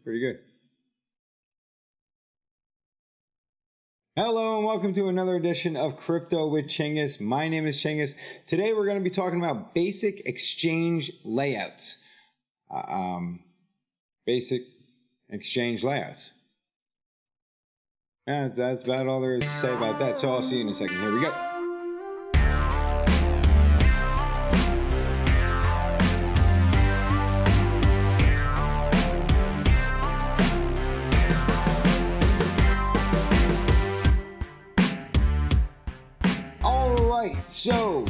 pretty good. Hello and welcome to another edition of Crypto with Chingas. My name is Chingas. Today we're going to be talking about basic exchange layouts. Basic exchange layouts. And that's about all there is to say about that. So I'll see you in a second. Here we go. So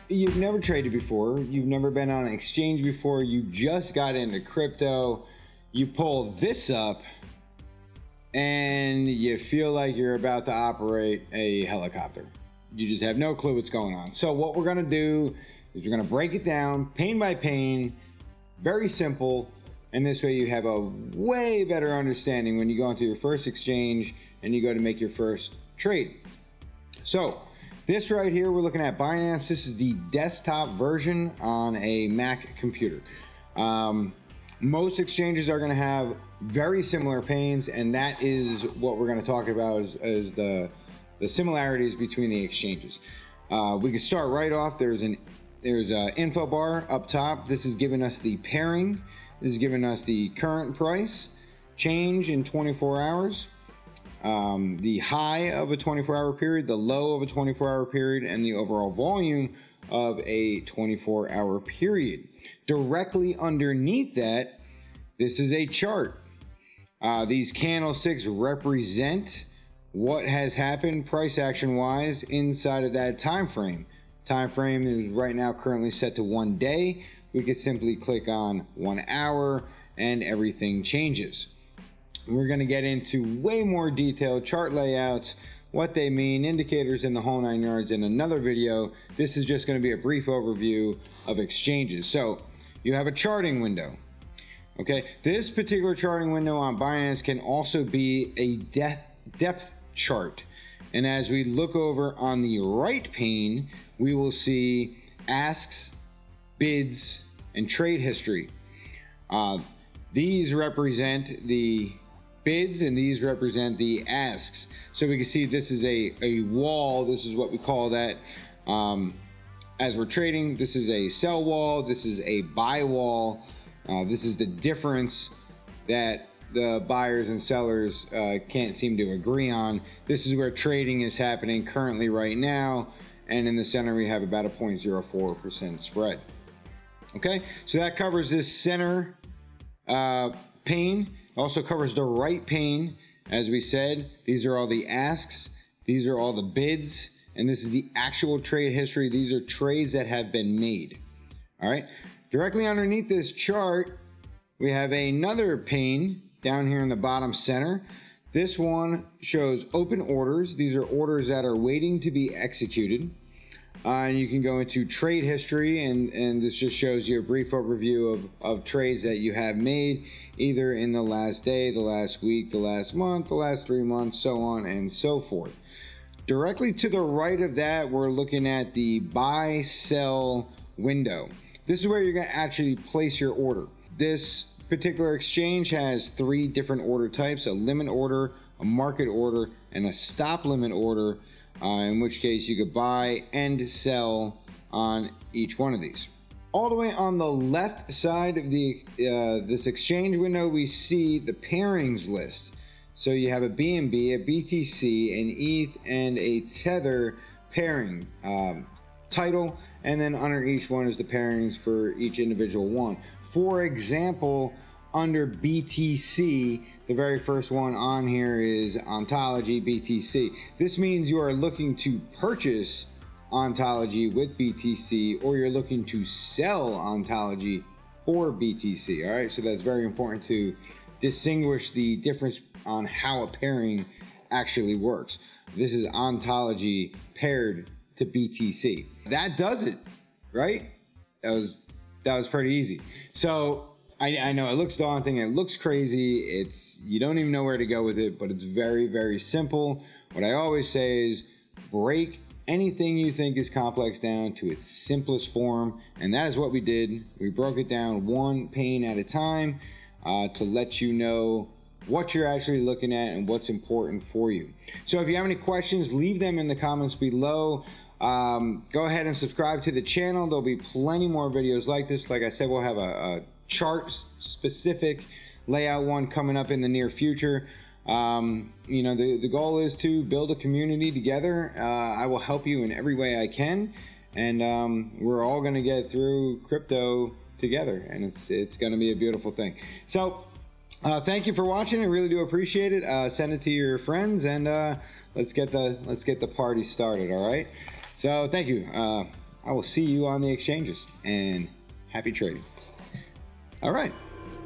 you've never traded before, you've never been on an exchange before, you just got into crypto, you pull this up and you feel like you're about to operate a helicopter. You just have no clue what's going on. So what we're going to do is we're going to break it down pain by pain, very simple, and this way you have a way better understanding when you go into your first exchange and you go to make your first trade. So this right here, we're looking at Binance. This is the desktop version on a Mac computer. Most exchanges are going to have very similar panes, and that is what we're going to talk about is the similarities between the exchanges. We can start right off. There's an info bar up top. This is giving us the pairing. This is giving us the current price, change in 24 hours. The high of a 24-hour period, the low of a 24-hour period, and the overall volume of a 24-hour period. Directly underneath that, this is a chart. These candlesticks represent what has happened price action wise inside of that time frame. Time frame is right now currently set to 1 day. We could simply click on 1 hour and everything changes. We're going to get into way more detailed chart layouts, what they mean, indicators in the whole 9 yards in another video. This is just going to be a brief overview of exchanges. So you have a charting window. Okay, this particular charting window on Binance can also be a depth chart. And as we look over on the right pane, we will see asks, bids, and trade history. These represent the bids and these represent the asks. So we can see this is a wall. This is what we call that as we're trading. This is a sell wall. This is a buy wall. This is the difference that the buyers and sellers can't seem to agree on. This is where trading is happening currently right now. And in the center, we have about a 0.04% spread. Okay, so that covers this center pane. Also covers the right pane. As we said, these are all the asks, these are all the bids, and this is the actual trade history. These are trades that have been made. All right, directly underneath this chart, we have another pane down here in the bottom center. This one shows open orders. These are orders that are waiting to be executed. And you can go into trade history, and this just shows you a brief overview of trades that you have made either in the last day, the last week, the last month, the last 3 months, so on and so forth. Directly to the right of that, we're looking at the buy sell window. This is where you're going to actually place your order. This particular exchange has 3 different order types: a limit order, a market order, and a stop limit order. In which case you could buy and sell on each one of these. All the way on the left side of the this exchange window, we see the pairings list. So you have a BNB, a BTC, an ETH, and a Tether pairing title, and then under each one is the pairings for each individual one. For example, under BTC, the very first one on here is Ontology BTC. This means you are looking to purchase Ontology with BTC, or you're looking to sell Ontology for BTC. All right, so that's very important to distinguish the difference on how a pairing actually works. This is Ontology paired to BTC. That does it, right? That was pretty easy. So I know it looks daunting, it looks crazy, you don't even know where to go with it, but it's very, very simple. What I always say is break anything you think is complex down to its simplest form, and that is what we did. We broke it down one pane at a time. to let you know what you're actually looking at and what's important for you. So if you have any questions, leave them in the comments below. Go ahead and subscribe to the channel. There'll be plenty more videos like this. Like I said, we'll have a chart specific layout one coming up in the near future. You know, the goal is to build a community together. I will help you in every way I can, and we're all going to get through crypto together, and it's going to be a beautiful thing. So thank you for watching. I really do appreciate it. Send it to your friends, and let's get the party started. All right, so thank you. I will see you on the exchanges, and happy trading. All right,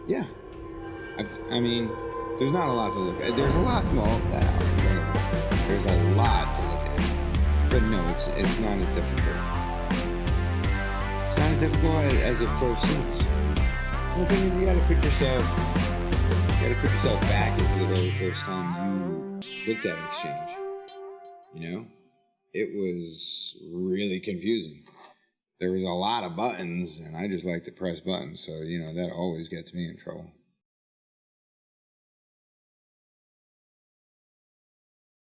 yeah, I mean, there's not a lot to look at. There's a lot, well, there's a lot to look at, but no, it's not as difficult. It's not as difficult as it first seems. The thing is, you gotta put yourself back into the very first time you looked at an exchange. You know, it was really confusing. There was a lot of buttons, and I just like to press buttons, so you know that always gets me in trouble.